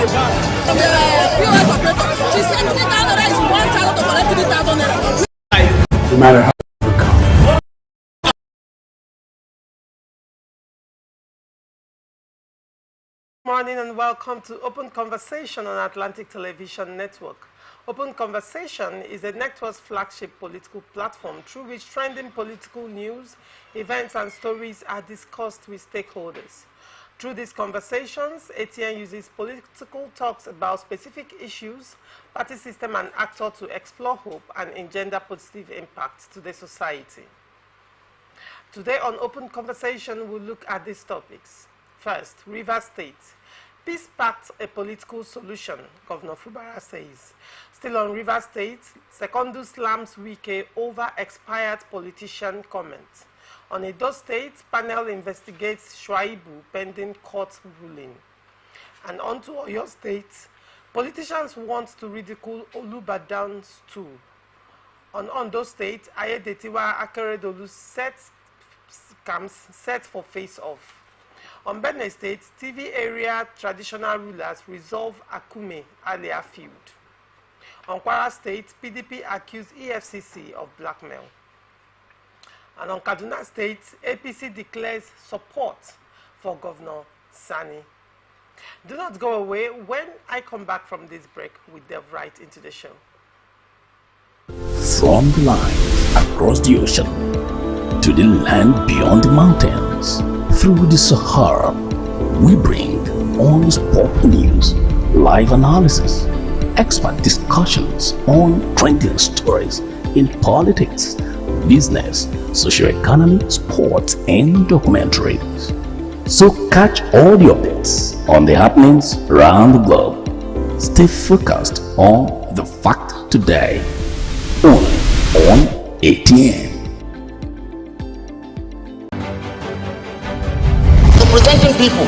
POS operator. She said 3,000 naira is 1,000 to collect 3,000 naira. No matter how you come. Good morning and welcome to Open Conversation on Atlantic Television Network. Open Conversation is a network's flagship political platform through which trending political news, events and stories are discussed with stakeholders. Through these conversations, ATN uses political talks about specific issues, party system and actor to explore hope and engender positive impact to the society. Today on Open Conversation, we'll look at these topics. First, Rivers State. Peace pact a political solution, Governor Fubara says. Still on Rivers State, Secondus slams Wike over expired politician comment. On Edo State, panel investigates Shuaibu pending court ruling. And on to Oyo State, politicians want to ridicule Olubadan's stool. On Ondo State, Ayedetiwa Akeredolu set for face-off. On Benue State, TV area traditional rulers resolve Akume Alia feud. On Kwara State, PDP accused EFCC of blackmail. And on Kaduna State, APC declares support for Governor Sani. Do not go away. When I come back from this break, we delve right into the show. From the line across the ocean to the land beyond the mountains, through the Sahara, we bring on sport news, live analysis, expert discussions on trending stories in politics, business, socio-economy, sports, and documentaries. So catch all the updates on the happenings around the globe. Stay focused on the fact today, only on ATN. Representing people.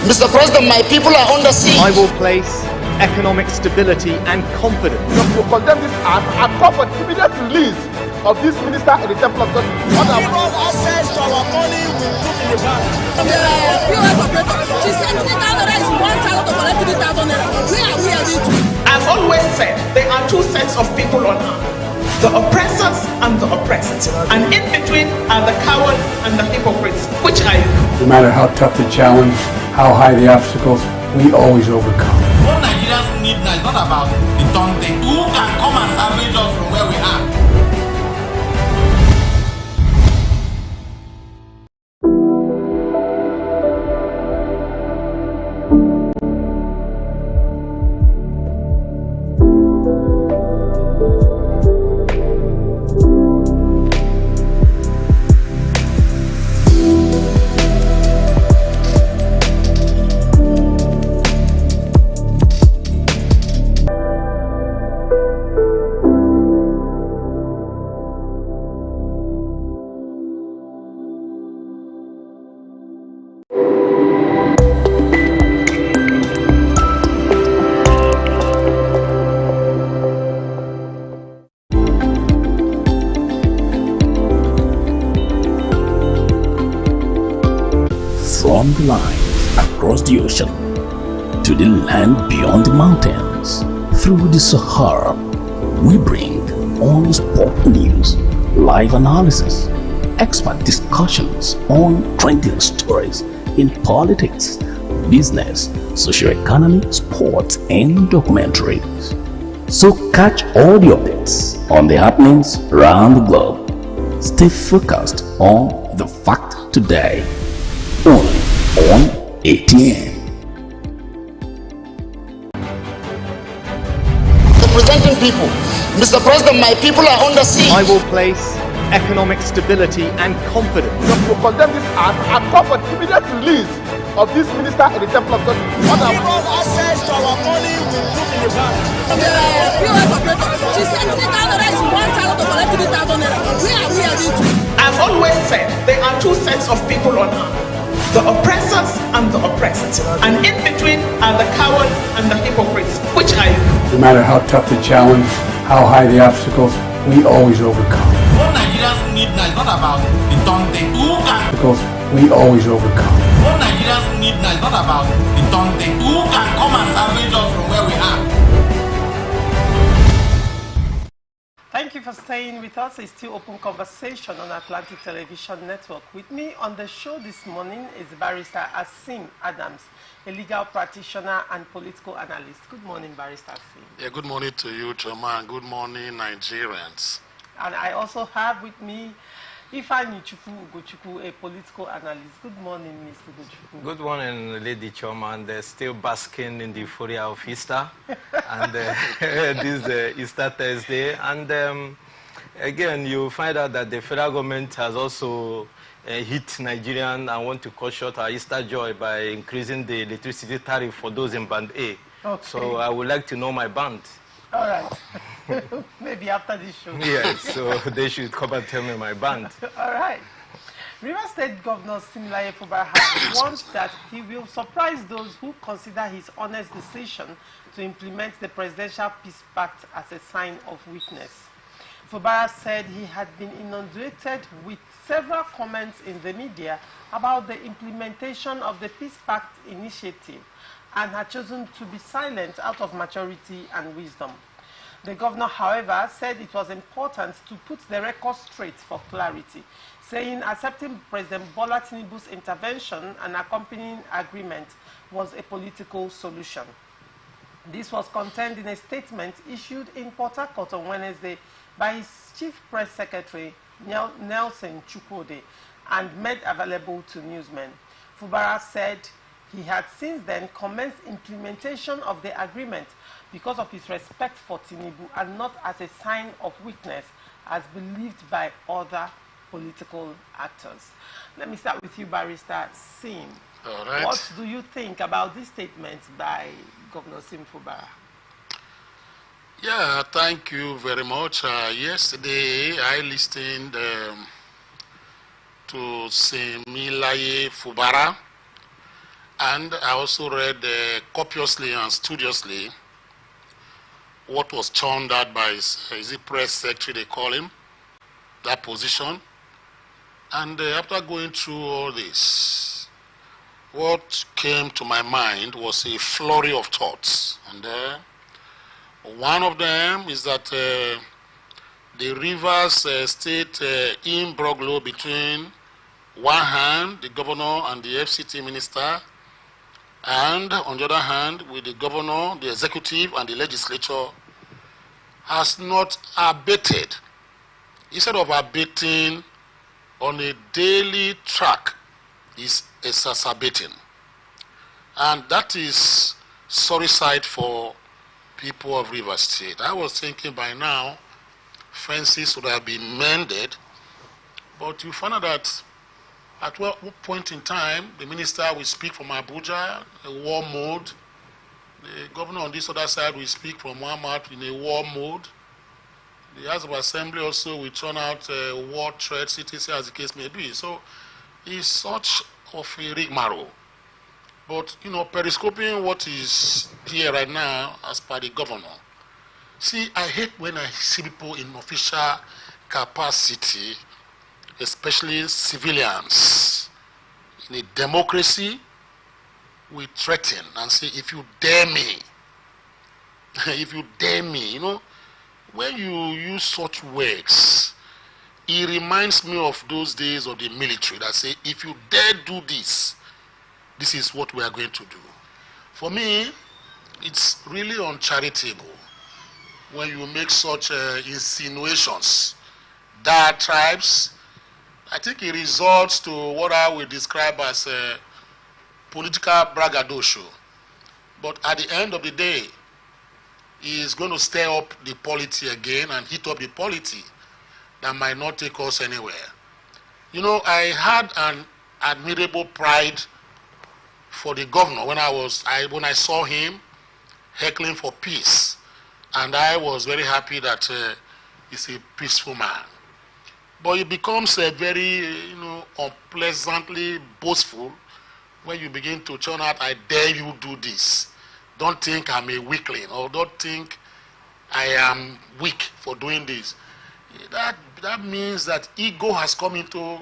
Mr. President, my people are under siege. I will place economic stability and confidence. We will condemn this act and call for the immediate release of this minister in the Temple of God. Give us access to our money we put in the bank. POS operator. She said 3,000 naira is 1,000 to collect 3,000 naira. Where are we heading to? I've always said there are two sets of people on earth. The oppressors and the oppressed. And in between are the cowards and the hypocrites. Which are you? No matter how tough the challenge, how high the obstacles, we always overcome. What Nigerians need now is not about the daunting. Who can come and salvage us from where we are? From the line across the ocean to the land beyond the mountains, through the Sahara, we bring on sport news, live analysis, expert discussions on trending stories in politics, business, socio-economy, sports, and documentaries. So catch all the updates on the happenings around the globe. Stay focused on the fact today, only on ATN. Representing people. Mr. President, my people are under siege. I will place economic stability and confidence. We will condemn this act and call for the immediate release of this minister in the Temple of God. Give us access to our money we put in the bank. POS operator. She said 3,000 naira is 1,000 to collect 3,000 naira. Where are we heading to? I've always said there are two sets of people on earth. The oppressors and the oppressed. And in between are the cowards and the hypocrites. Which are you? No matter how tough the challenge, how high the obstacles, we always overcome. What Nigerians need now is not about the daunting. Who can? Obstacles, we always overcome. What Nigerians need now is not about the daunting. Who can come and salvage us Thank you for staying with us. It's still Open Conversation on Atlantic Television Network. With me on the show this morning is Barrister Asim Adams, a legal practitioner and political analyst. Good morning, Barrister Asim. Yeah, good morning to you, Choma, and good morning, Nigerians. And I also have with me Ifeanyi Ugochukwu, a political analyst. Good morning, Mr. Ugochukwu. Good morning, Lady Choma, and still basking in the euphoria of Easter, and this Easter Thursday. And again, you find out that the federal government has also hit Nigerian and want to cut short our Easter joy by increasing the electricity tariff for those in Band A. Okay. So I would like to know my band. All right. Maybe after this show. Yes, so they should come and tell me my band. All right. River State Governor Similaye Fubara has warned that he will surprise those who consider his honest decision to implement the Presidential Peace Pact as a sign of weakness. Fubara said he had been inundated with several comments in the media about the implementation of the Peace Pact initiative and had chosen to be silent out of maturity and wisdom. The governor, however, said it was important to put the record straight for clarity, saying accepting President Bola Tinubu's intervention and accompanying agreement was a political solution. This was contained in a statement issued in Port Harcourt on Wednesday by his chief press secretary, Nelson Chukwude, and made available to newsmen. Fubara said he had since then commenced implementation of the agreement because of his respect for Tinubu and not as a sign of weakness as believed by other political actors. Let me start with you, Barrister Sim. All right. What do you think about this statement by Governor Sim Fubara? Yeah, thank you very much. Yesterday, I listened to Similaye Fubara, and I also read copiously and studiously what was churned out by his press secretary, they call him, that position. And after going through all this, what came to my mind was a flurry of thoughts. And one of them is that the Rivers State imbroglio between one hand, the governor and the FCT minister, and on the other hand, with the governor, the executive, and the legislature, has not abated. Instead of abating on a daily track, is exacerbating. And that is sorry sight for people of Rivers State. I was thinking by now, fences would have been mended, but you find out that at what point in time, the minister will speak from Abuja, a war mode. The governor on this other side will speak from one mouth in a war mode. The House of Assembly also will turn out war threats, etc., as the case may be. So it's such of a rigmarole. But, you know, periscoping what is here right now as per the governor. See, I hate when I see people in official capacity, especially civilians. In a democracy, we threaten and say, if you dare me, if you dare me, you know, when you use such words, it reminds me of those days of the military that say, if you dare do this, this is what we are going to do. For me, it's really uncharitable when you make such insinuations. Diatribes, I think it results to what I will describe as political braggadocio. But at the end of the day, he is going to stir up the polity again and heat up the polity that might not take us anywhere. You know, I had an admirable pride for the governor when I saw him heckling for peace, and I was very happy that he's a peaceful man. But it becomes a very, you know, unpleasantly boastful when you begin to churn out, I dare you do this. Don't think I'm a weakling, or don't think I am weak for doing this. That means that ego has come into,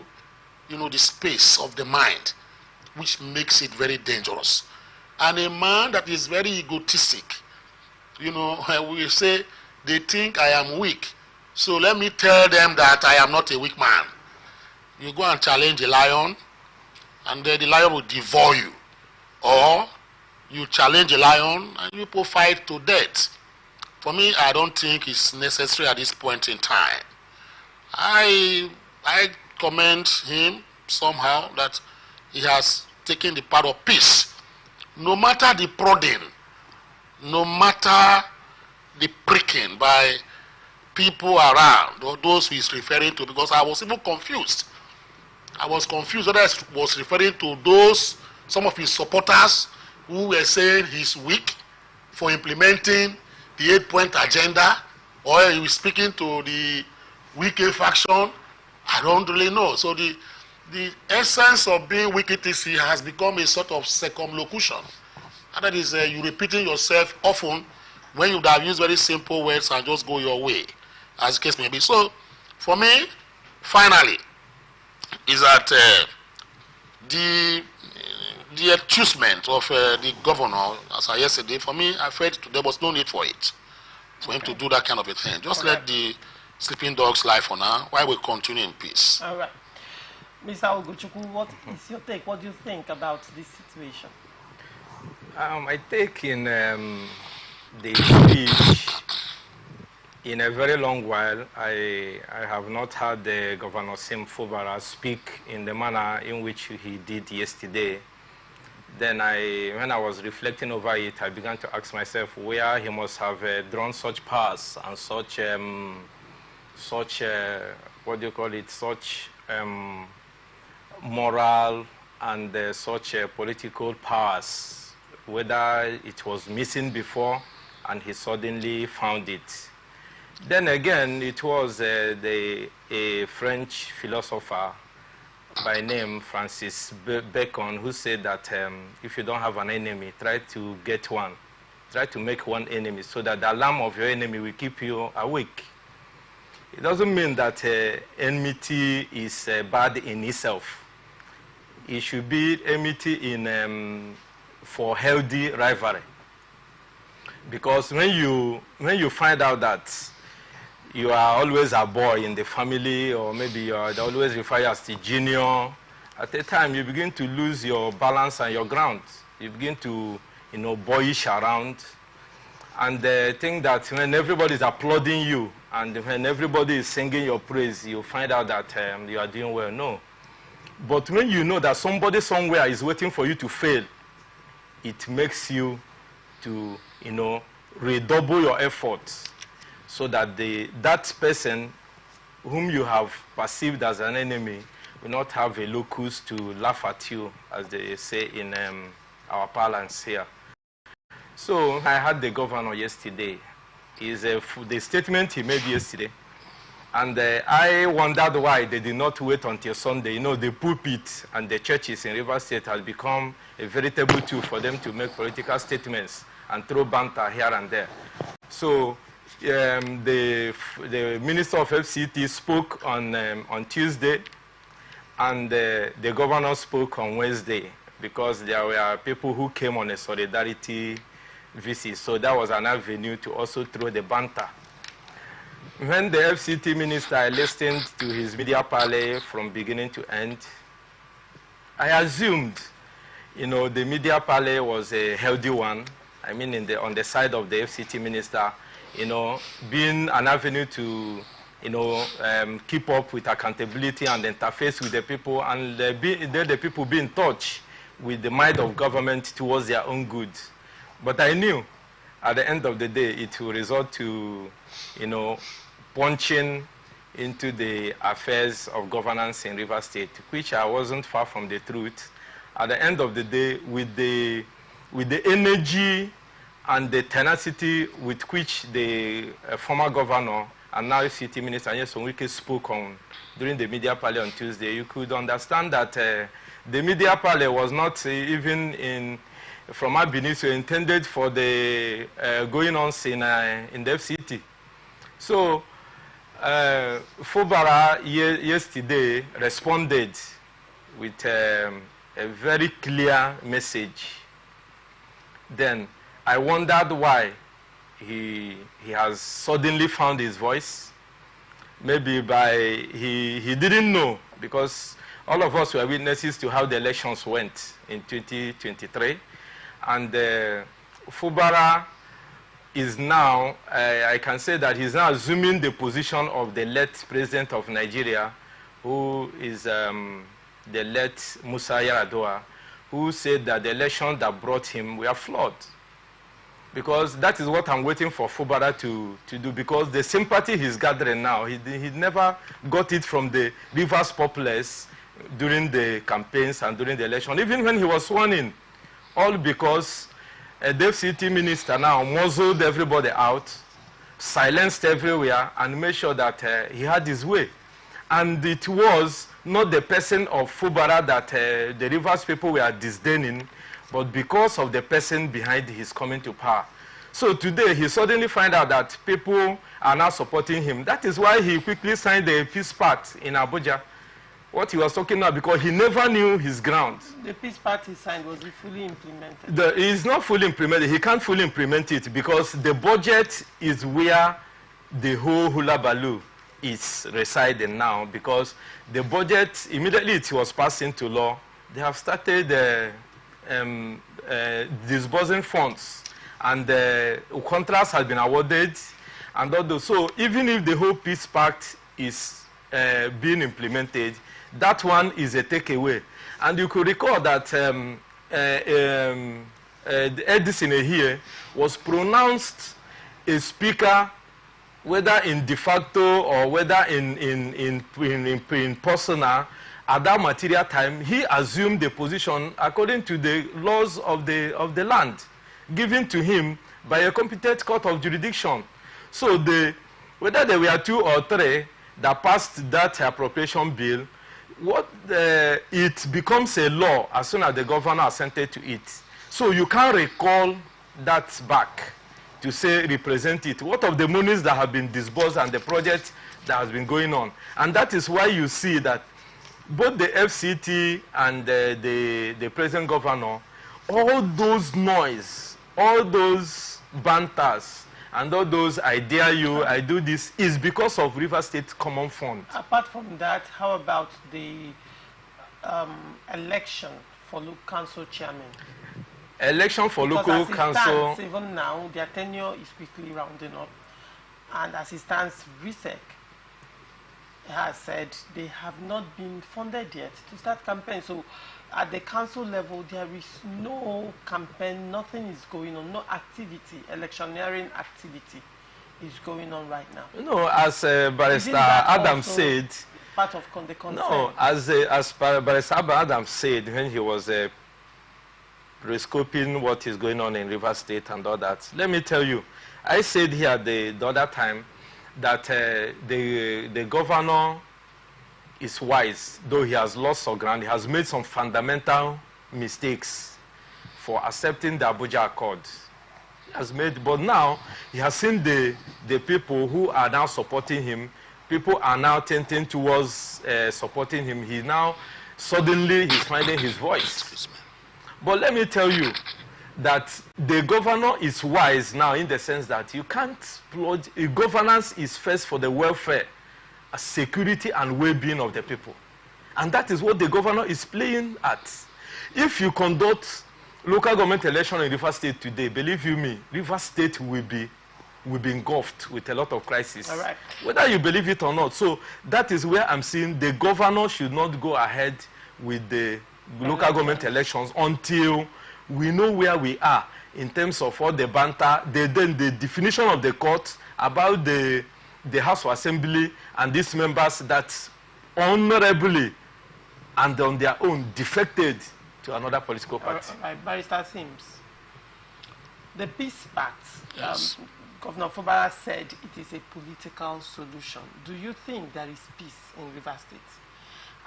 you know, the space of the mind, which makes it very dangerous. And a man that is very, very egotistic, you know, we say they think I am weak So let me tell them that I am not a weak man. You go and challenge a lion, and then the lion will devour you. Or you challenge a lion and you people fight to death. For me, I don't think it's necessary at this point in time. I commend him somehow that he has taken the path of peace. No matter the prodding, no matter the pricking by people around or those he is referring to, because I was even confused. I was confused whether he was referring to those, some of his supporters who were saying he's weak for implementing the 8-point agenda, or he was speaking to the weak faction. I don't really know. So the essence of being weak ETC has become a sort of circumlocution. And that is you repeating yourself often when you would have used very simple words and just go your way, as the case may be. So for me, finally, is that the accusement of the governor, as I yesterday, for me, I felt there was no need for it, for him to do that kind of a thing. Just let the sleeping dogs lie for now, while we continue in peace. All right. Mr. Oguchukwu, what is your take? What do you think about this situation? I take in the speech, in a very long while, I have not heard Governor Sim Fubara speak in the manner in which he did yesterday. Then when I was reflecting over it, I began to ask myself where he must have drawn such powers and such, what do you call it, such moral and such political powers, whether it was missing before and he suddenly found it. Then again, it was a French philosopher by name Francis Bacon who said that if you don't have an enemy, try to get one. Try to make one enemy so that the alarm of your enemy will keep you awake. It doesn't mean that enmity is bad in itself. It should be enmity for healthy rivalry. Because when you find out that you are always a boy in the family, or maybe you are always referred as the junior, at a time you begin to lose your balance and your ground. You begin to, boyish around, and think that when everybody is applauding you and when everybody is singing your praise, you find out that you are doing well. No. But when you know that somebody somewhere is waiting for you to fail, it makes you to, redouble your efforts, so that that person whom you have perceived as an enemy will not have a locus to laugh at you, as they say in our parlance here. So I had the governor yesterday. The statement he made yesterday, and I wondered why they did not wait until Sunday. The pulpit and the churches in Rivers State has become a veritable tool for them to make political statements and throw banter here and there. So the Minister of FCT spoke on Tuesday, and the governor spoke on Wednesday, because there were people who came on a solidarity visit. So that was an avenue to also throw the banter. When the FCT minister listened to his media parley from beginning to end, I assumed, the media parley was a healthy one. I mean, on the side of the FCT minister, being an avenue to, keep up with accountability and interface with the people, and the people be in touch with the might of government towards their own good. But I knew at the end of the day it will result to, punching into the affairs of governance in Rivers State, which I wasn't far from the truth. At the end of the day, with the energy and the tenacity with which the former governor and now city minister Nyesom Wike spoke on during the media parley on Tuesday, you could understand that the media parley was not even from Abiniso intended for the going on in the FCT. So Fubara yesterday responded with a very clear message. Then I wondered why he has suddenly found his voice. maybe he didn't know, because all of us were witnesses to how the elections went in 2023. And Fubara is now, I can say that he's now assuming the position of the late president of Nigeria, who is the late Musa Yar'Adua, who said that the election that brought him were flawed. Because that is what I'm waiting for Fubara to do, because the sympathy he's gathering now, he never got it from the Rivers populace during the campaigns and during the election, even when he was sworn in, all because a deputy minister now muzzled everybody out, silenced everywhere, and made sure that he had his way. And it was not the person of Fubara that the Rivers people were disdaining, but because of the person behind his coming to power. So today, he suddenly find out that people are now supporting him. That is why he quickly signed the peace pact in Abuja. What he was talking about, because he never knew his ground. The peace pact he signed, was it fully implemented? It is not fully implemented. He can't fully implement it because the budget is where the whole hula baloo is residing now, because the budget, immediately it was passed into law, they have started disbursing funds, and contracts have been awarded, and all those. So even if the whole peace pact is being implemented, that one is a takeaway. And you could recall that Edison here was pronounced a speaker, whether in de facto or whether in persona. At that material time, he assumed the position according to the laws of the land given to him by a competent court of jurisdiction. So whether there were 2 or 3 that passed that appropriation bill, it becomes a law as soon as the governor assented to it. So you can't recall that back to say represent it. What of the monies that have been disbursed and the project that has been going on? And that is why you see that both the FCT and the present governor, all those noise, all those banters, and all those I dare you, I do this, is because of River State Common Fund. Apart from that, how about the election for local council chairman? Election for local council. Even now, their tenure is quickly rounding up, and as it stands, RISEC has said they have not been funded yet to start campaign. So at the council level, there is no campaign, nothing is going on, no activity, electioneering activity is going on right now. No, as Barrister Adam said, part of the concern. No, as Barrister Adam said when he was prescoping what is going on in River State and all that, let me tell you, I said here the other time that the governor is wise, though he has lost some ground. He has made some fundamental mistakes for accepting the Abuja Accord. He has made, but now he has seen the people who are now supporting him. People are now tending towards supporting him. He now suddenly he's finding his voice. But let me tell you that the governor is wise now in the sense that you can't plod. Governance is first for the welfare, security, and well-being of the people. And that is what the governor is playing at. If you conduct local government election in River State today, believe you me, River State will be engulfed with a lot of crises. All right. Whether you believe it or not. So that is where I'm saying the governor should not go ahead with the local government elections until we know where we are in terms of all the banter, then the definition of the court about the House of Assembly and these members that honorably and on their own defected to another political party. Barrister Sims, the peace pact, Yes. Governor Fubara said it is a political solution. Do you think there is peace in River State?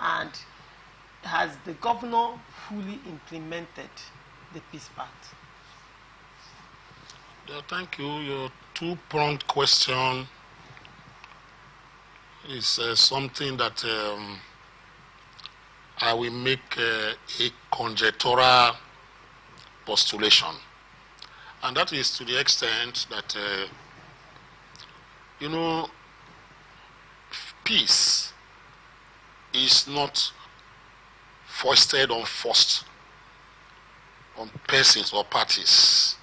And has the governor fully implemented the peace pact? Thank you. Your two-pronged question is something that I will make a conjectural postulation. And that is to the extent that, peace is not foisted or forced on persons or parties.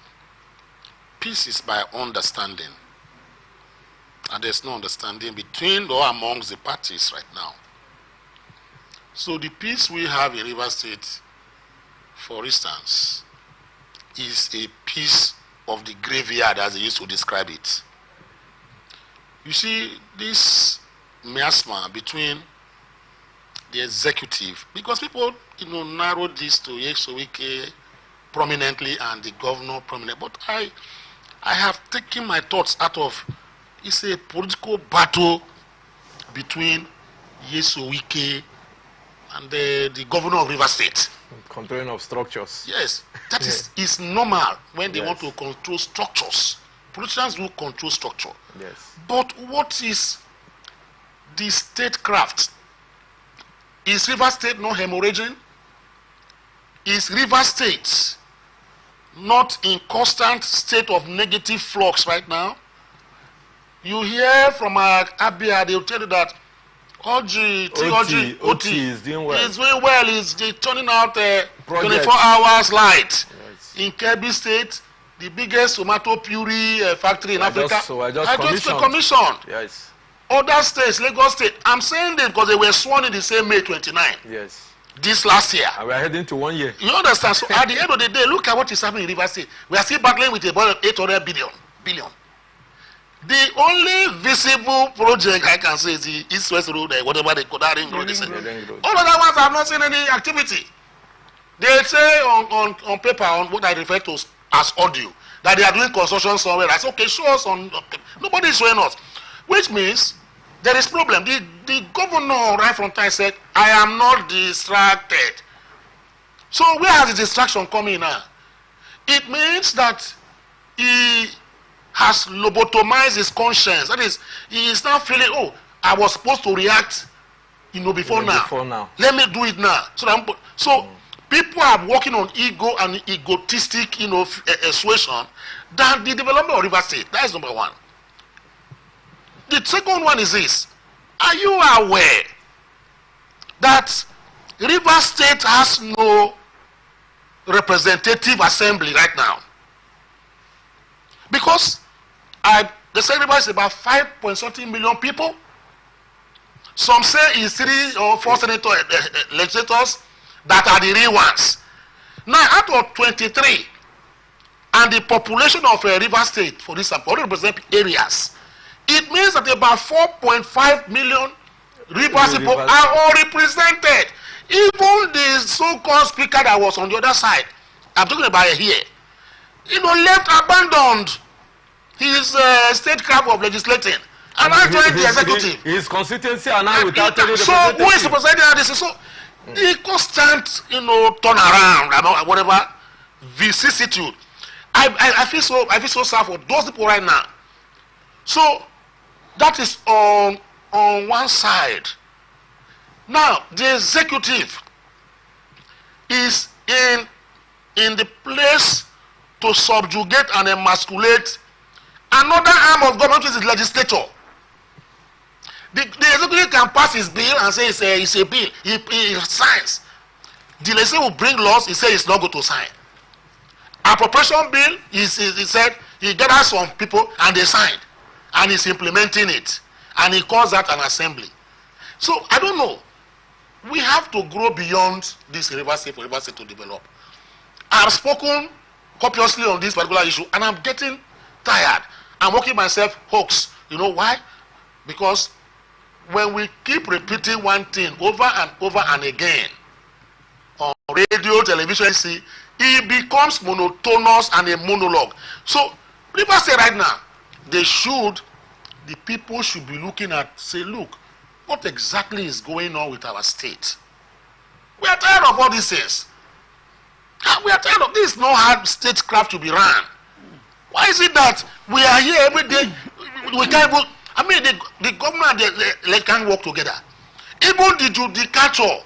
Peace is by understanding. And there's no understanding between or amongst the parties right now. So the peace we have in Rivers State, for instance, is a piece of the graveyard, as they used to describe it. You see, this miasma between the executive, because people, narrowed this to Yesowike prominently and the governor prominently, but I have taken my thoughts out of, it's a political battle between Yesowike and the governor of Rivers State. Controlling of structures. Yes, that is normal when they want to control structures. Politicians will control structure. Yes. But what is the statecraft? Is Rivers State not hemorrhaging? Is Rivers State not in constant state of negative flux right now? You hear from Abia, they'll tell you that OT is doing well. He's doing well. He's turning out 24 hours light. Yes. In Kebbi State, the biggest tomato puree factory in Africa. I just commissioned. Yes. Other states, Lagos State. I'm saying this because they were sworn in the same May 29. Yes. This last year. And we are heading to 1 year. You understand? So at the end of the day, look at what is happening in Rivers State. We are still battling with about 800 billion. The only visible project I can say is the East-West Road, whatever they call that ring road. All other ones have not seen any activity. They say on paper, on what I refer to as audio, that they are doing construction somewhere. I say, okay, show us on paper. Nobody is showing us. Which means there is problem. The governor right from time said, I am not distracted. So where has the distraction coming now? It means that he has lobotomized his conscience. That is, he is now feeling, oh, I was supposed to react, before now. Let me do it now. So people are working on ego and egotistic, persuasion than the development of Rivers State. That is number one. The second one is this. Are you aware that Rivers State has no representative assembly right now? Because they say Rivers is about 5.something million people. Some say it's 3 or 4 legislators that are the real ones. Now, out of 23, and the population of Rivers State, for this represent areas, it means that about 4.5 million Rivers people are all represented. Even the so-called speaker that was on the other side, I'm talking about here, left abandoned his statecraft of legislating. And I joined the executive. His constituency are now without any representative. So who is representing this? So the constant, turnaround, whatever vicissitude. I feel so sad for those people right now. So that is on one side. Now the executive is in the place to subjugate and emasculate another arm of government, which is the legislature. The executive can pass his bill and say it's a bill. He signs. The legislature will bring laws. He says it's not going to sign. Appropriation bill, he said he gathers some people and they signed, and he's implementing it, and he calls that an assembly. So I don't know. We have to grow beyond this Rivers State for Rivers State to develop. I have spoken copiously on this particular issue, and I'm getting tired. I'm working myself hooks. You know why? Because when we keep repeating one thing over and again on radio, television, see, it becomes monotonous and a monologue. So Rivers State right now, the people should be looking at, say, look, what exactly is going on with our state? We are tired of all these things. We are tired of this. No hard statecraft to be run. Why is it that we are here every day? We can't even, the government they can't work together. Even the judicature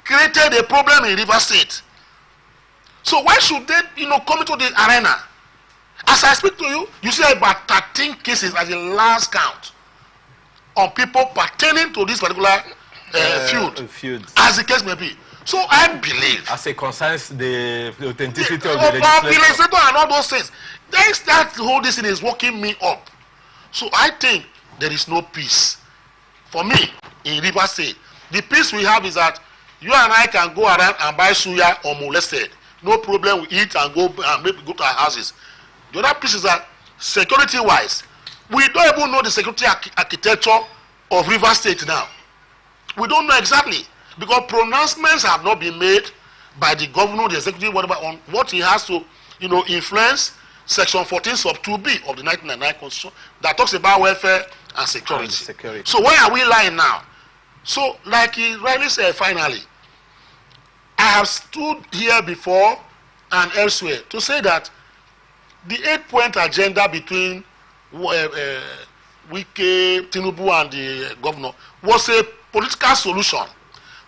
created a problem in Rivers State. So why should they, come into the arena? As I speak to you, you see about 13 cases at the last count. on people pertaining to this particular feud, as the case may be. So I believe, as it concerns the authenticity of the legislator and all those things, that whole this thing is working me up. So I think there is no peace for me in Rivers State. The peace we have is that you and I can go around and buy suya unmolested. No problem, we eat and go and maybe go to our houses. The other piece is that security-wise, we don't even know the security architecture of Rivers State now. We don't know exactly, because pronouncements have not been made by the governor, the executive, whatever, on what he has to, influence Section 14 sub 2B of the 1999 Constitution that talks about welfare and security. So where are we lying now? So, like he rightly said, finally, I have stood here before and elsewhere to say that the 8-point agenda between Wike, Tinubu and the governor was a political solution.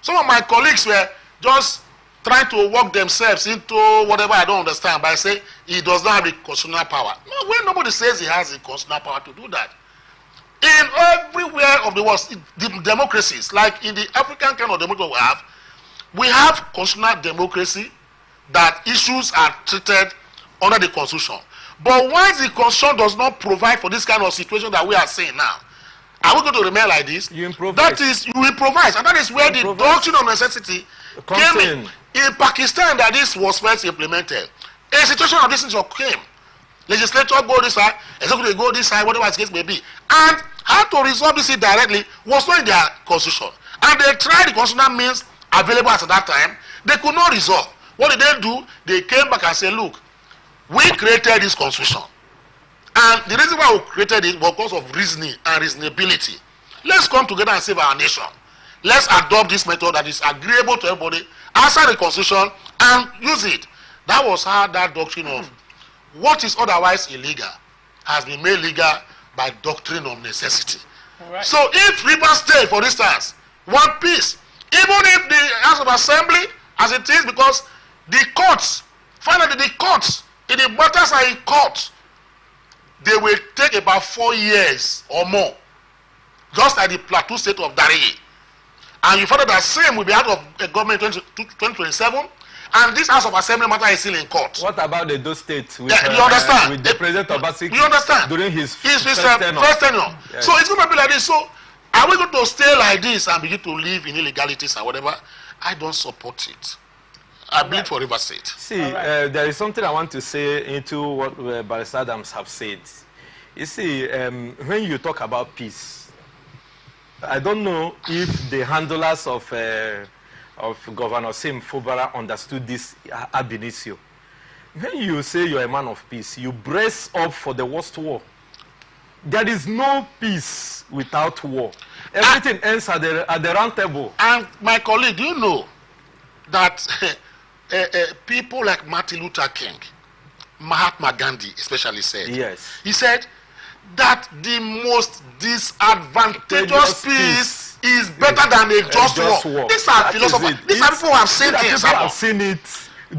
Some of my colleagues were just trying to work themselves into whatever I don't understand by saying he does not have the constitutional power. No, when nobody says he has the constitutional power to do that. In everywhere of the world, the democracies, like in the African kind of democracy we have constitutional democracy that issues are treated under the constitution. But once the constitution does not provide for this kind of situation that we are seeing now, are we going to remain like this? You improvise. That is, you improvise, and that is where the doctrine of necessity came in. In Pakistan, that this was first implemented. A situation of this nature came. Legislature go this side, executive go this side, whatever the case may be. And how to resolve this directly was not in their constitution. And they tried the constitutional means available at that time. They could not resolve. What did they do? They came back and said, look, we created this constitution. And the reason why we created it was because of reasoning and reasonability. Let's come together and save our nation. Let's adopt this method that is agreeable to everybody, outside the constitution, and use it. That was how that doctrine of what is otherwise illegal has been made legal by doctrine of necessity. Right. So if Rivers State, for instance, want peace, even if the House of Assembly, as it is, because the courts, finally the courts, in the matters are in court, they will take about 4 years or more, just like the Plateau State of Dareye. And you find that same will be out of a government in 2027, and this House of Assembly matter is still in court. What about the those states with, you understand? With the President Obaseki? You understand? During his first tenure. Yes. So it's going to be like this. So are we going to stay like this and begin to live in illegalities or whatever? I don't support it. I bleed for River State. See, there is something I want to say into what Barrister Adams have said. You see, when you talk about peace, I don't know if the handlers of Governor Sim Fubara understood this ab initio. When you say you're a man of peace, you brace up for the worst war. There is no peace without war. Everything ends at the round table. And my colleague, do you know that people like Martin Luther King, Mahatma Gandhi especially said, yes, he said that the most disadvantageous peace is better than a just war. These are philosophers. These are people who have seen things. People have seen it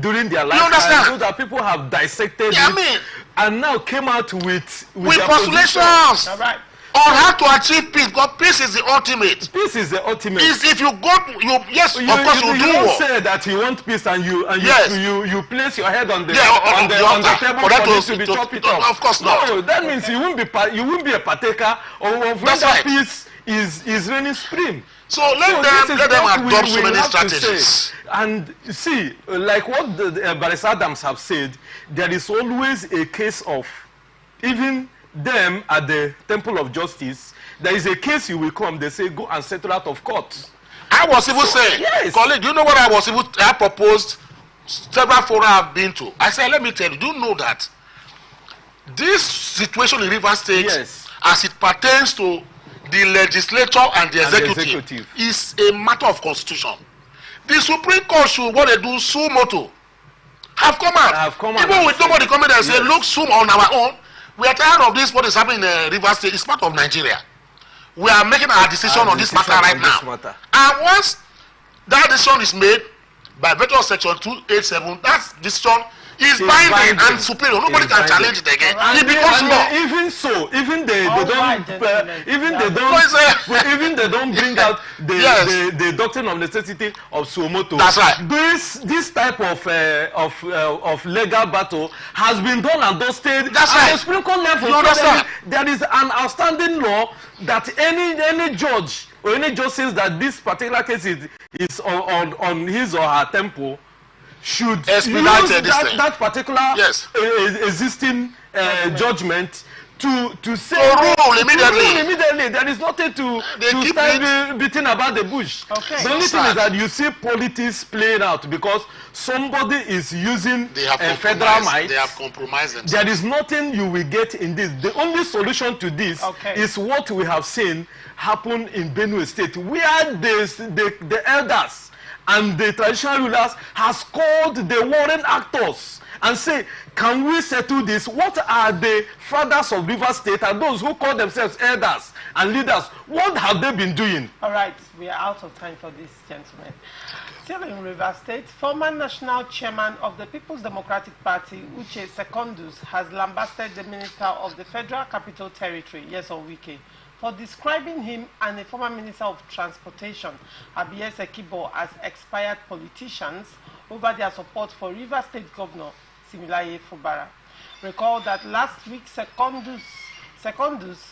during their lifetime. You understand? So that people have dissected it, and now came out with postulations. All right. On how to achieve peace, because peace is the ultimate. Peace is the ultimate. Is if you go, of course you do. You don't say that you want peace and you place your head on the table for this to be chopped off. Of course not. No, that means you won't be a partaker of when that peace is reigning supreme. So let them adopt so many strategies. And see, like what the Barrister Adams have said, there is always a case of even them at the Temple of Justice. There is a case you will come, they say go and settle out of court. I was even saying, yes, colleague, do you know what I proposed several forums I've been to? I said, let me tell you, do you know that this situation in Rivers State, yes, as it pertains to the legislature and the executive, is a matter of constitution. The Supreme Court should, what they do, suo motu, have come out. Even with nobody coming there and say, look, sue on our own. We are tired of this, what is happening in Rivers State. It's part of Nigeria. We are making our decision on this matter right now. And once that decision is made by virtue of Section 287, that decision He's binding and superior. Nobody can challenge it again. He becomes law. Even so, even they don't bring out the doctrine of necessity of Suomoto. That's right. This type of legal battle has been done and dusted. That's right. At the Supreme Court level. There is an outstanding law that any judge or any judge says that this particular case is on his or her tempo should use that particular existing judgment to say rule immediately. There is nothing to start beating about the bush. Okay. The only thing is that you see politics playing out because somebody is using federal might. They have compromised themselves. There is nothing you will get in this. The only solution to this is what we have seen happen in Benue State, where the elders and the traditional rulers has called the warring actors and say, can we settle this? What are the fathers of River State and those who call themselves elders and leaders? What have they been doing? All right, we are out of time for this, gentlemen. Still in River State, former national chairman of the People's Democratic Party, Uche Secondus, has lambasted the Minister of the Federal Capital Territory, Nyesom Wike, for describing him and the former Minister of Transportation, Abiy Sekibo, as expired politicians over their support for River State Governor Similaye Fubara. Recall that last week, Secondus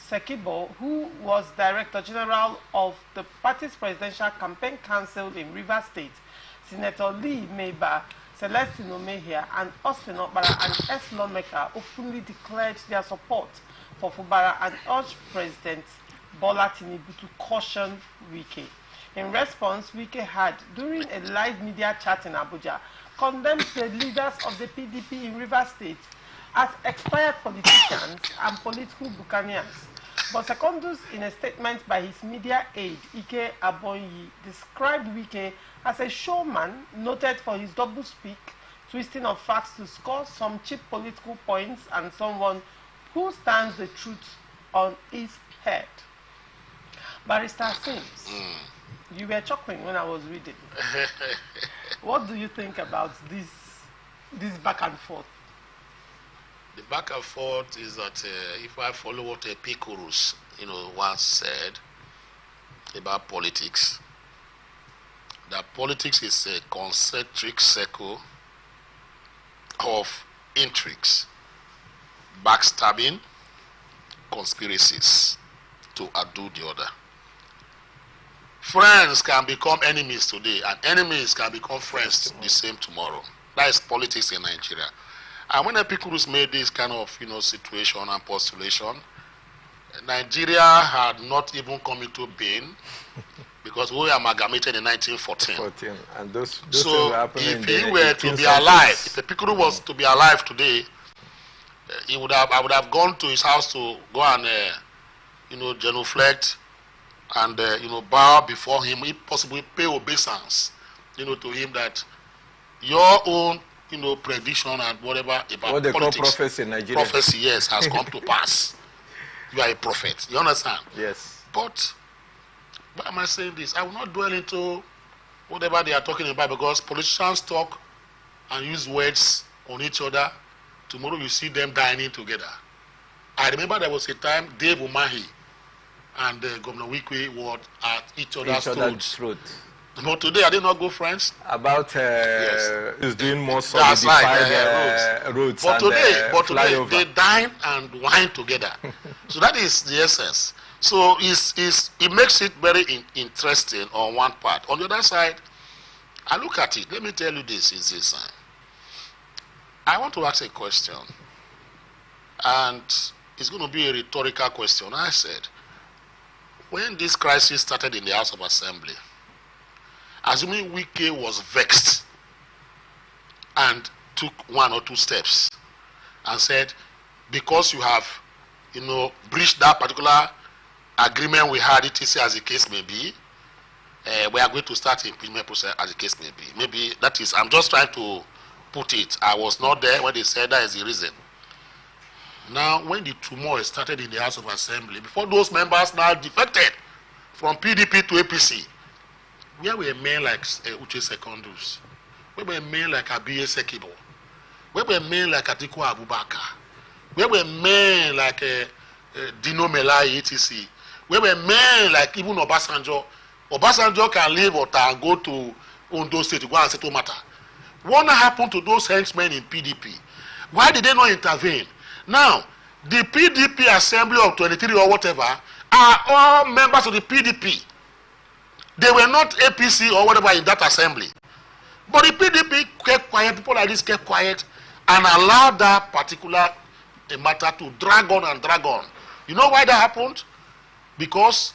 Sekibo, who was Director General of the party's Presidential Campaign Council in River State, Senator Lee Meiba, Celestine Omehia, and Austin Okpara, an ex-lawmaker, openly declared their support for Fubara and urged President Bola Tinubu to caution Wike. In response, Wike had, during a live media chat in Abuja, condemned the leaders of the PDP in River State as expired politicians and political buccaneers. But Secondus, in a statement by his media aide, Ike Abonyi, described Wike as a showman noted for his doublespeak, twisting of facts to score some cheap political points, and someone who stands the truth on his head. Barrister Sims, you were chuckling when I was reading. What do you think about this back and forth? The back and forth is that if I follow what Epicurus, once said about politics, that politics is a concentric circle of intrigues, backstabbing, conspiracies to outdo the other. Friends can become enemies today, and enemies can become friends the same tomorrow. That is politics in Nigeria. And when Epicurus made this kind of situation and postulation, Nigeria had not even come into being because we amalgamated in 1914. And those so if he were to be alive, if Epicurus was to be alive today, I would have gone to his house to go and genuflect and bow before him, if possible pay obeisance, to him, that your own prediction and whatever about what they politics, call prophecy in Nigeria. Prophecy, yes, has come to pass. You are a prophet. You understand? Yes. But why am I saying this? I will not dwell into whatever they are talking about, because politicians talk and use words on each other. Tomorrow you see them dining together. I remember there was a time Dave Umahi and Governor Wike were at each other's throat. But today, are they not good friends? About is doing more solidified roads. But today they dine and wine together. So that is the essence. So it makes it very interesting on one part. On the other side, I look at it. Let me tell you this. Is this? I want to ask a question, and it's going to be a rhetorical question. I said, when this crisis started in the House of Assembly, assuming Wike was vexed and took one or two steps and said, because you have, breached that particular agreement we had, etc., as the case may be, we are going to start the impeachment process as the case may be. Maybe that is, I'm just trying to put it. I was not there when they said that is the reason. Now, when the turmoil started in the House of Assembly, before those members now defected from PDP to APC, where were men like Uche Secondus? Where were men like Abiy Sekibo? where were men like Atiku Abubakar, where were men like Dino Melai, etc., where were men like even Obasanjo. Obasanjo can leave Ota and go to Ondo State to go and settle matter. What happened to those henchmen in PDP? Why did they not intervene? Now, the PDP assembly of 23 or whatever are all members of the PDP. They were not APC or whatever in that assembly. But the PDP kept quiet, people like this kept quiet and allowed that particular matter to drag on and drag on. You know why that happened? Because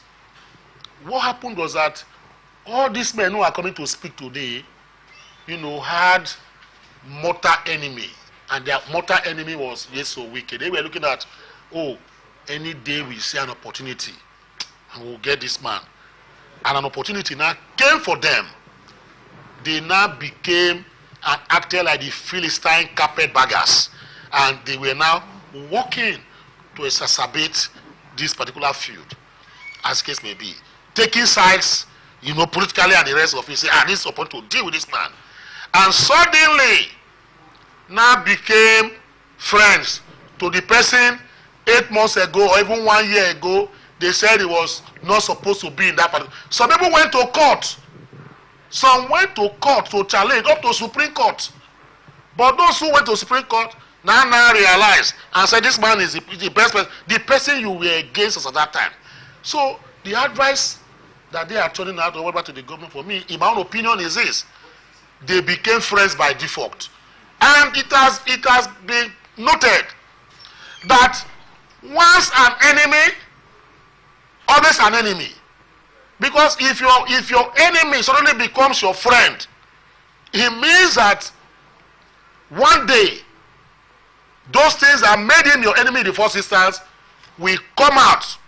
what happened was that all these men who are coming to speak today, had mortal enemy. And their mortal enemy was so wicked. They were looking at, any day we see an opportunity, and we'll get this man. And an opportunity now came for them. They now became and acted like the Philistine carpetbaggers. And they were now working to exacerbate this particular feud, as case may be. Taking sides, politically and the rest of it, say, this is opportunity to deal with this man. And suddenly, now became friends to the person 8 months ago or even 1 year ago. They said he was not supposed to be in that party. Some people went to court. Some went to court to challenge up to Supreme Court. But those who went to Supreme Court now realize and said this man is the best person, the person you were against us at that time. So the advice that they are turning out over to the government, for me, in my own opinion, is this: they became friends by default. And it has been noted that once an enemy, always an enemy. Because if your enemy suddenly becomes your friend, it means that one day those things that made him your enemy in the first instance will come out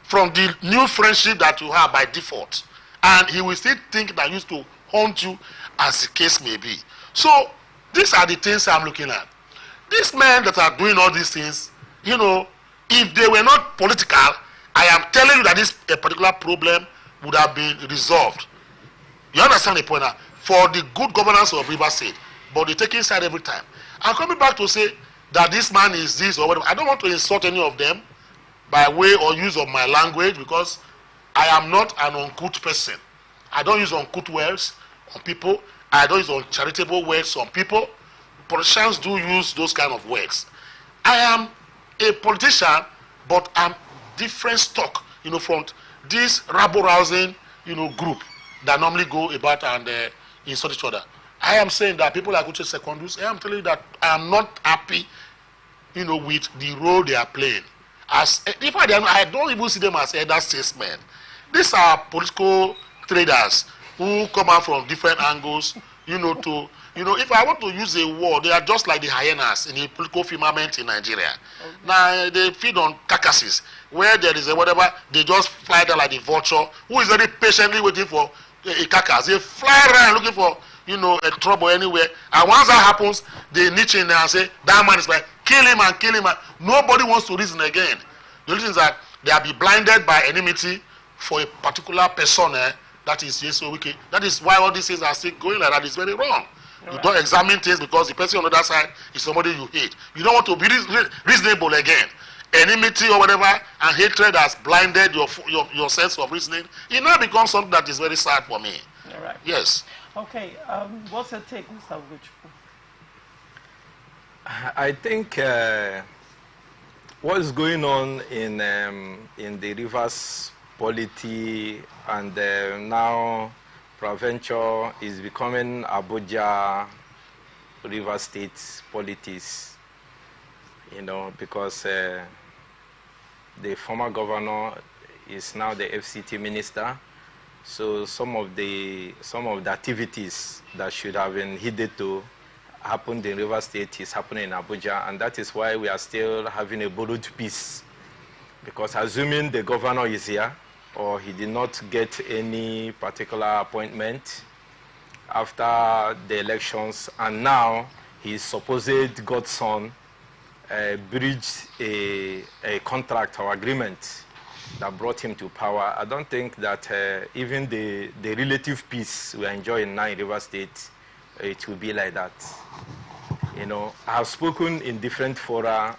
from the new friendship that you have by default. And he will still think that used to haunt you, as the case may be. So these are the things I'm looking at. These men that are doing all these things, if they were not political, I am telling you that this particular problem would have been resolved. You understand the point now? For the good governance of Rivers State. But they're taking side every time. I'm coming back to say that this man is this or whatever. I don't want to insult any of them by way or use of my language, because I am not an uncouth person. I don't use uncouth words on people. I don't use uncharitable words on people. Politicians do use those kind of words. I am a politician, but I'm different stock, from this rabble-rousing, group that normally go about and insult each other. I am saying that people like Uche Secondus, I am telling you that I am not happy, with the role they are playing. I don't even see them as elder statesmen. These are political traders who come out from different angles, if I want to use a word, they are just like the hyenas in the political firmament in Nigeria. Okay. Now, they feed on carcasses. Where there is a whatever, they just fly down like the vulture, who is very patiently waiting for a carcass. They fly around looking for, a trouble anywhere. And once that happens, they niche in there and say, that man is like, kill him and kill him. And nobody wants to reason again. The reason is that they are be blinded by enmity for a particular persona that is just so wicked. That is why all these things are still going like that. It's very wrong. You don't examine things because the person on the other side is somebody you hate. You don't want to be reasonable again. Enmity or whatever and hatred has blinded your sense of reasoning. It now becomes something that is very sad for me. All right. Yes. Okay. What's your take, Mr. Ugochukwu? I think what is going on in the Rivers polity and now Provincial is becoming Abuja, Rivers State politics, because the former governor is now the FCT minister. So some of the activities that should have been heeded to happened in Rivers State is happening in Abuja, and that is why we are still having a borrowed peace. Because assuming the governor is here, or he did not get any particular appointment after the elections, and now his supposed godson breached a contract or agreement that brought him to power. I don't think that even the relative peace we are enjoying now in Rivers State, it will be like that. You know, I have spoken in different fora,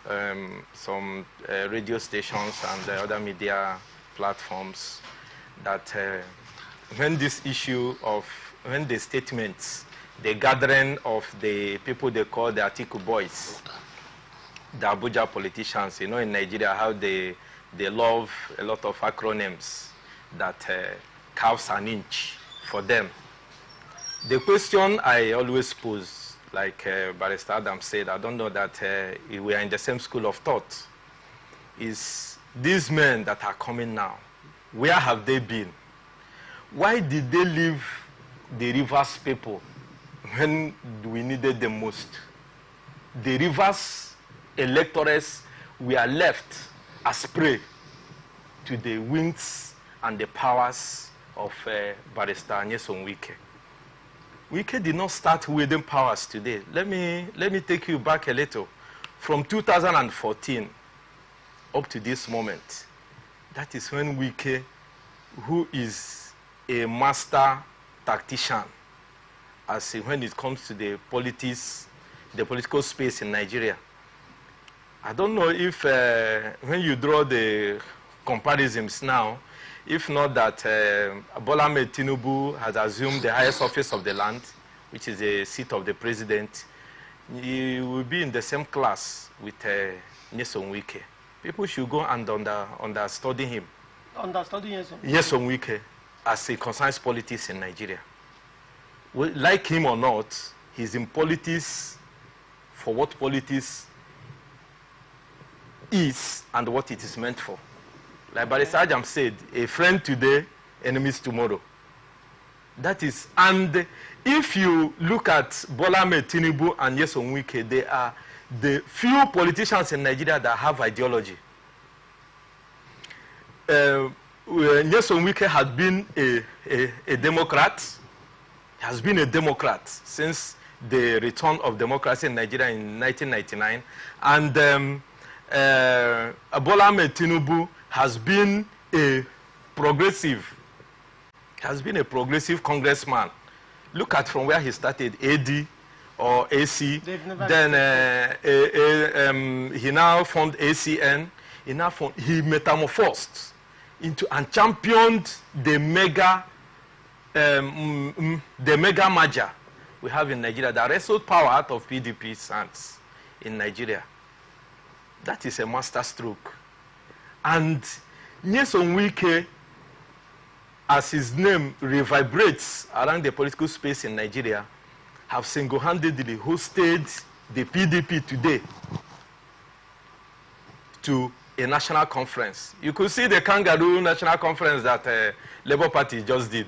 some radio stations and other media platforms, that when this issue of, when the statements, the gathering of the people they call the Atiku boys, the Abuja politicians, you know, in Nigeria, how they love a lot of acronyms that carves an inch for them. The question I always pose, like Barrister Adam said, I don't know that we are in the same school of thought, is these men that are coming now, where have they been? Why did they leave the Rivers people when we needed them most? The Rivers electors were left as prey to the wings and the powers of Barrister Nyesom Wike. Wike did not start wielding powers today. Let me take you back a little. From 2014 up to this moment, that is when Wike, who is a master tactician, as when it comes to the political space in Nigeria. I don't know if when you draw the comparisons now, if not that Bola Ahmed Tinubu has assumed the highest office of the land, which is the seat of the president, he will be in the same class with Nyesom Wike. People should go and understudy him. Understudy Nyesom? Nyesom Wike, as he concerns politics in Nigeria. Well, like him or not, he's in politics for what politics is and what it is meant for. Like Barrister Ajam said, a friend today, enemies tomorrow. That is, and if you look at Bola Ahmed Tinubu and Nyesom Wike, they are the few politicians in Nigeria that have ideology. Nyesom Wike has been a Democrat, has been a Democrat since the return of democracy in Nigeria in 1999, and Bola Ahmed Tinubu has been a progressive congressman. Look at from where he started, AD or AC. Then he now formed ACN. He metamorphosed into and championed the mega merger we have in Nigeria that wrestled power out of PDP's hands in Nigeria. That is a master stroke. And Nyesom Wike, as his name reverberates around the political space in Nigeria, have single-handedly hosted the PDP today to a national conference. You could see the kangaroo national conference that Labour Party just did.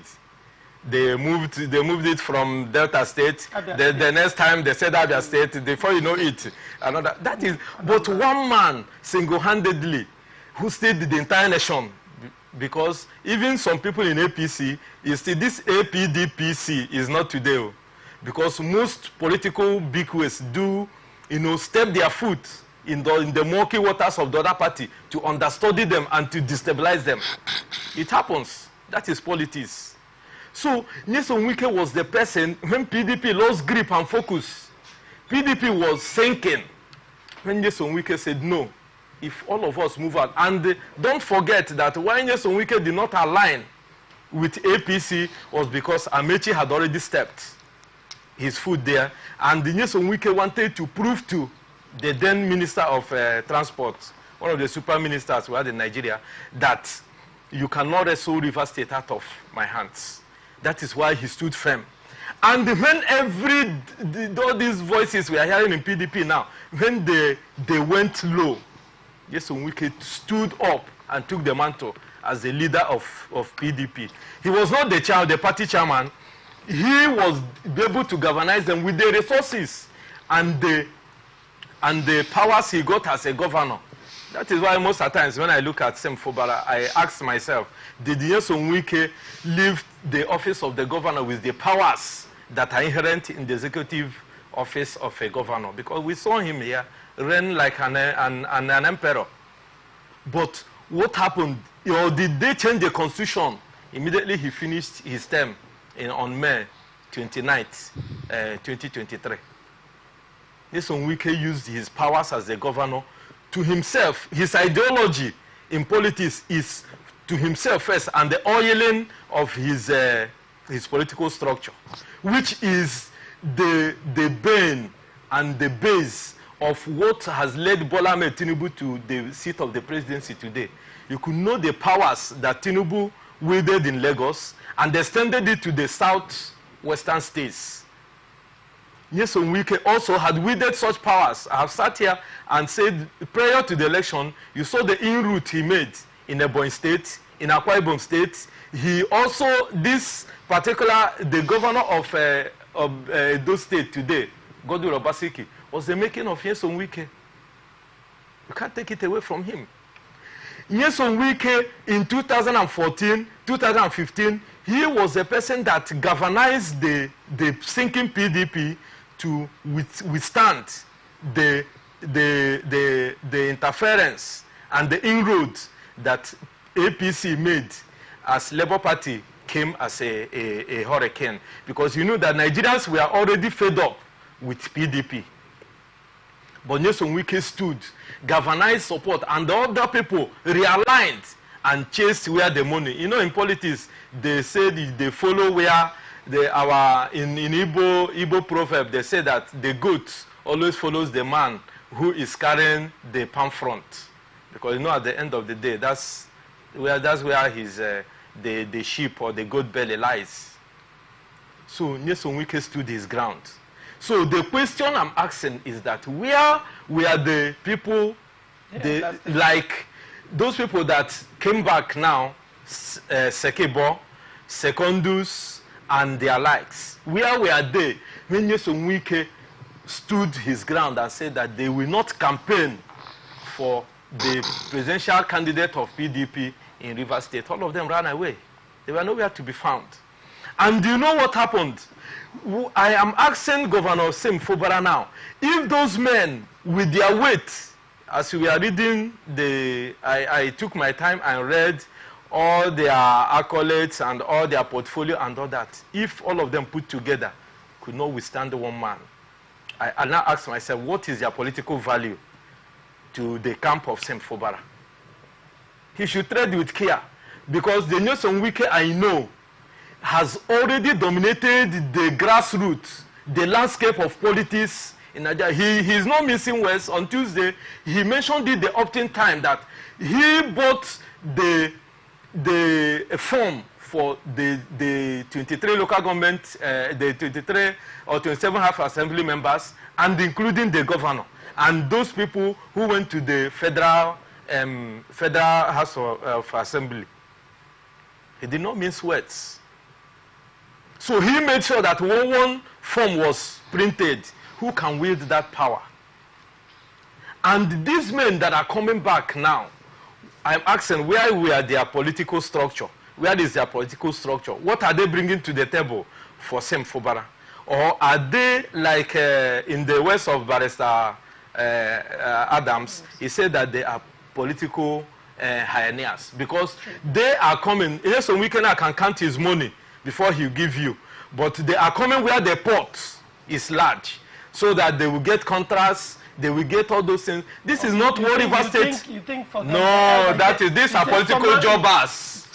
They moved it from Delta State. The next time they said Abia State. Before you know it, another. That is, but one man single-handedly hosted the entire nation, because even some people in APC, this APDPC is not today, because most political bigwigs do, step their foot in the murky waters of the other party to understudy them and to destabilize them. It happens. That is politics. So Nyesom Wike was the person when PDP lost grip and focus. PDP was sinking when Nyesom Wike said no. If all of us move out, and don't forget that why Nyesom Wike did not align with APC was because Amechi had already stepped his foot there, and Nyesom Wike wanted to prove to the then Minister of Transport, one of the super ministers we had in Nigeria, that you cannot wrestle River State out of my hands. That is why he stood firm. And when all these voices we are hearing in PDP now, when they went low, Nyesom Wike stood up and took the mantle as the leader of PDP. He was not the party chairman. He was able to galvanize them with the resources and the powers he got as a governor. That is why most of the times when I look at Sem Fubara, I ask myself, did Nyesom Wike leave the office of the governor with the powers that are inherent in the executive office of a governor? Because we saw him here reign like an emperor. But what happened? Did they change the constitution? Immediately he finished his term on May 29th, 2023. Nyesom Wike used his powers as the governor to himself. His ideology in politics is to himself first, and the oiling of his political structure, which is the bane and the base of what has led Bola Ahmed Tinubu to the seat of the presidency today. You could know the powers that Tinubu wielded in Lagos and extended it to the southwestern states. Nyesom Wike also had wielded such powers. I have sat here and said, prior to the election, you saw the in-route he made in Ebonyi State, in Akwa Ibom State. He also, this particular, the governor of Edo State today, Godwin Obaseki, was the making of Nyesom Wike. You can't take it away from him. Nyesom Wike in 2014, 2015, he was a person that galvanized the sinking PDP to withstand the interference and the inroads that APC made as Labour Party came as a hurricane. Because you know that Nigerians were already fed up with PDP. But Nyesom Wike stood, galvanized support, and the other people realigned and chased where the money. You know, in politics, they say they follow where in Igbo proverb, they say that the goat always follows the man who is carrying the palm front. Because you know, at the end of the day, that's where his the sheep or the goat belly lies. So Nyesom Wike stood his ground. So the question I'm asking is that where were the people, like those people that came back now, Sekebo, Secondus, and their likes, where were they when Nyesom Wike stood his ground and said that they will not campaign for the presidential candidate of PDP in Rivers State? All of them ran away. They were nowhere to be found. And do you know what happened? I am asking Governor Sim Fubara now, if those men with their weight, as we are reading, I took my time and read all their accolades and all their portfolio and all that, if all of them put together could not withstand one man, I now ask myself, what is their political value to the camp of Sim Fubara? He should tread with care, because the Nyesom Wike I know has already dominated the grassroots, the landscape of politics in Nigeria. He is not missing words. On Tuesday, he mentioned it the often time that he bought the form for the 23 local government, the 23 or 27 half assembly members, and including the governor, and those people who went to the federal House of Assembly. He did not mince words. So he made sure that one form was printed. Who can wield that power? And these men that are coming back now, I'm asking, where were their political structure? Where is their political structure? What are they bringing to the table for Sim Fubara? Or are they like in the west of Barrister Adams? He said that they are political pioneers, because they are coming. Nyesom Wike can count his money before he give you, but they are coming where the pot is large, so that they will get contracts, they will get all those things. This is not what River State. You think for them, no, that is, these are political jobbers.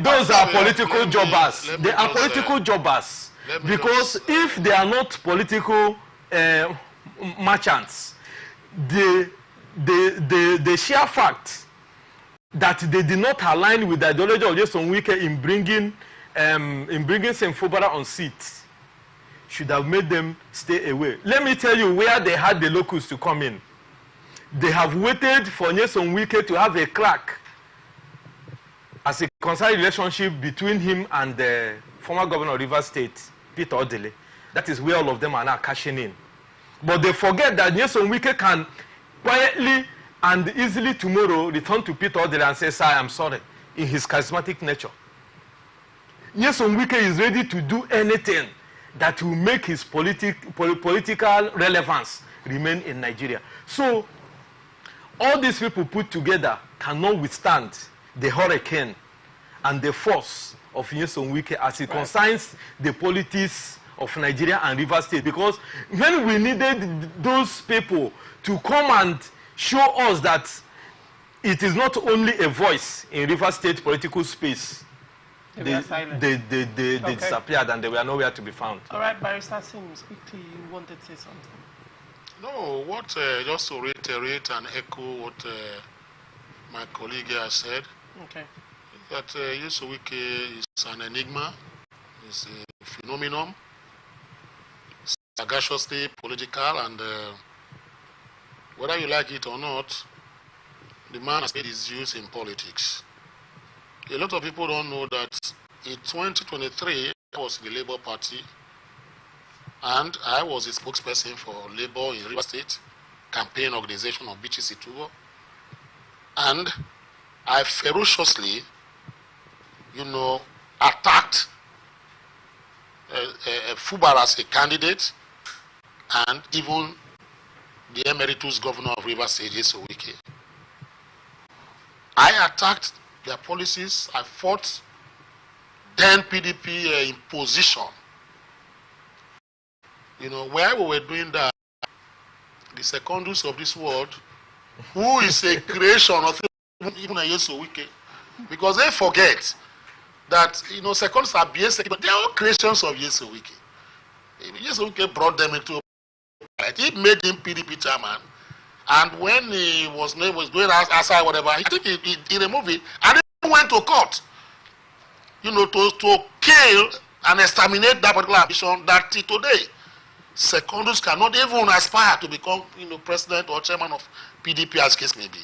Those are political jobbers. They are political jobbers, because if they are not political merchants, the sheer fact that they did not align with the ideology of Nyesom Wike in bringing Sim Fubara on seat should have made them stay away. Let me tell you where they had the locals to come in. They have waited for Nyesom Wike to have a crack as a concerned relationship between him and the former governor of Rivers State, Peter Odele. That is where all of them are now cashing in. But they forget that Nyesom Wike can quietly and easily tomorrow return to Peter Odele and say, "Sir, I'm sorry," in his charismatic nature. Nyesom Wike is ready to do anything that will make his political relevance remain in Nigeria. So, all these people put together cannot withstand the hurricane and the force of Nyesom Wike as it concerns the politics of Nigeria and River State, because when we needed those people to come and show us that it is not only a voice in River State political space, they disappeared and they were nowhere to be found. All right, Barrister Sims, quickly, you wanted to say something. No, just to reiterate and echo what my colleague has said, that Yesowike is an enigma, is a phenomenon, sagaciously political, and whether you like it or not, the man has made his use in politics. A lot of people don't know that in 2023, I was in the Labour Party, and I was a spokesperson for Labour in River State, campaign organization of Bichi Situbo, and I ferociously, attacked Fubara as a candidate, and even the emeritus governor of River State, Yesowike. I attacked their policies. I fought then PDP imposition. Where we were doing that, the secondus of this world, who is a creation of even a Yesowike, because they forget that secondus are basic, but they are all creations of Yesowike. Yesowike brought them into it. He made him PDP chairman, and when he was going outside whatever, I think he removed it, and he went to court, to kill and exterminate that particular ambition that today secondus cannot even aspire to become president or chairman of PDP, as case may be.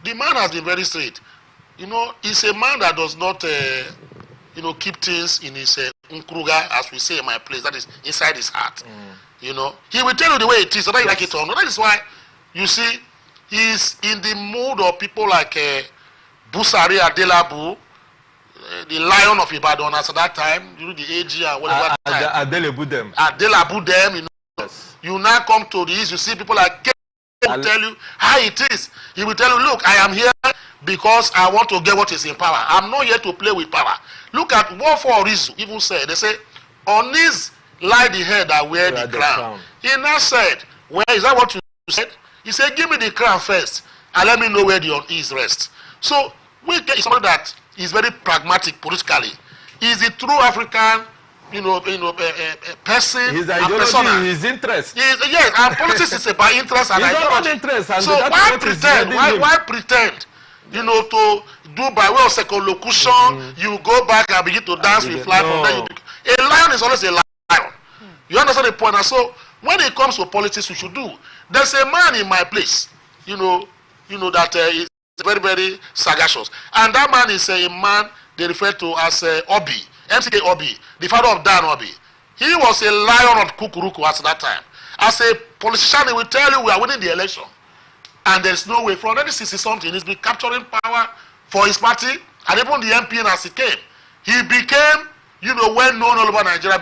The man has been very straight. He's a man that does not keep things in his unkruga, as we say in my place, that is inside his heart. He will tell you the way it is, whether you like it or not. That is why you see he's in the mood of people like Busari Adelabu, the Lion of Ibadan at that time, the AG and whatever. Adelabu them. Adelabu them, You now come to the east, you see people like K will tell you how it is. He will tell you, look, I am here because I want to get what is in power. I'm not here to play with power. Look at what for Rizu even said. They say, on his lie the head that wear the crown. He now said, well, is that what you said? He said, give me the crown first and let me know where the is rest. So we get somebody that is very pragmatic politically. He's a true African, person. His ideology, his interest. Yes, and politics is about interest and ideology. Interest, and so why pretend? Why pretend? To do by way of circumlocution, you go back and begin to dance with fly from there. A lion is always a lion. You understand the point? And so when it comes to politics, we should do. There's a man in my place, that is very, very sagacious. And that man is a man they refer to as Obi, MCK Obi, the father of Dan Obi. He was a lion of Kukuruku at that time. As a politician, he will tell you we are winning the election. And there's no way from 1960 something, he's been capturing power for his party, and even the MP as he came. He became, well known all over Nigeria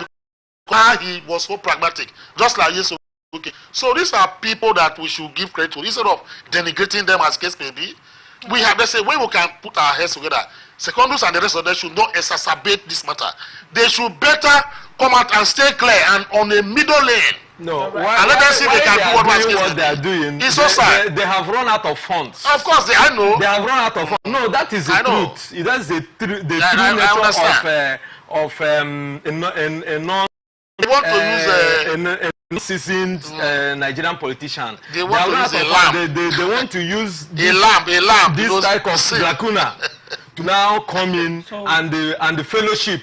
because he was so pragmatic, just like Yesu. Okay. So these are people that we should give credit to instead of denigrating them as case may be. We have, let's say, when we can put our heads together, secondus and the rest of them should not exacerbate this matter. They should better come out and stay clear and on a middle lane. No, and let them see they can do what they are doing. It's so sad. They have run out of funds. Of course, I know. They have run out of funds. No, that is the truth. That's the true nature of a non. They want to use seasoned Nigerian politician. They want to use a lamb. They want to use a lamb. This type of lacuna to now come in and the fellowship.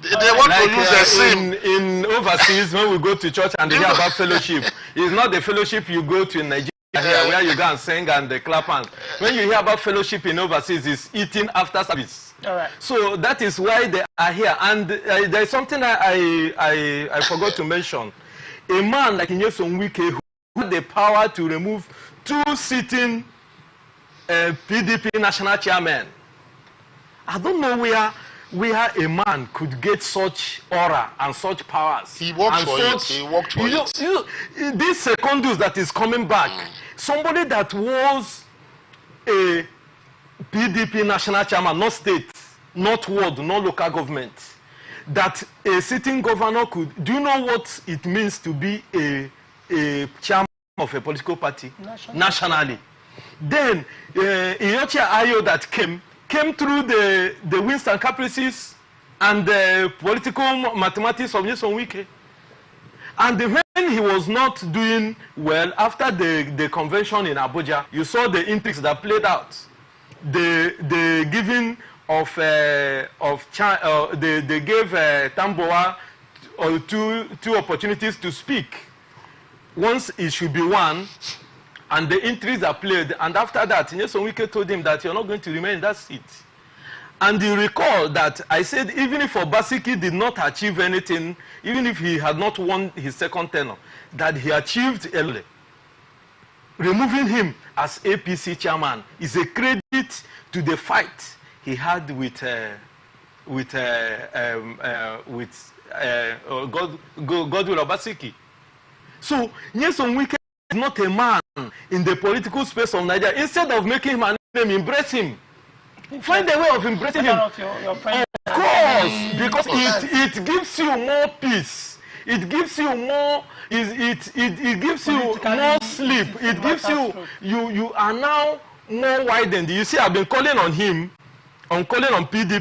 They want to use a sim. In overseas, when we go to church and they hear about fellowship, it's not the fellowship you go to in Nigeria here, where you go and sing and they clap hands. When you hear about fellowship in overseas, it's eating after service. All right. So that is why they are here. And there is something I forgot to mention. A man like Nyesom Wike, who had the power to remove 2 sitting PDP national chairmen. I don't know where a man could get such aura and such powers. He worked for it. He worked for it. This secondus that is coming back, somebody that was a PDP national chairman, not state, not ward, not local government. that a sitting governor could. Do you know what it means to be a chairman of a political party nationally? Then Iyochia Ayo that came through the winds and caprices and the political mathematics of Nyesom Wike. And when he was not doing well after the convention in Abuja, you saw the intrigues that played out. The giving of they gave Tamboa two opportunities to speak. Once it should be one, and the intrigues are played. And after that, Nyesom Wike told him that you're not going to remain in that seat. And you recall that I said even if Obaseki did not achieve anything, even if he had not won his second tenure, that he achieved early. Removing him as APC chairman is a credit to the fight he had with Godwin Obaseki. So Nyesom Wike is not a man in the political space of Nigeria. Instead of making him an enemy, embrace him. Find a way of embracing him. Of course, because it gives you more peace. It gives you more. It gives you more sleep. It gives you are now more widened. You see, I've been calling on him. I'm calling on PDP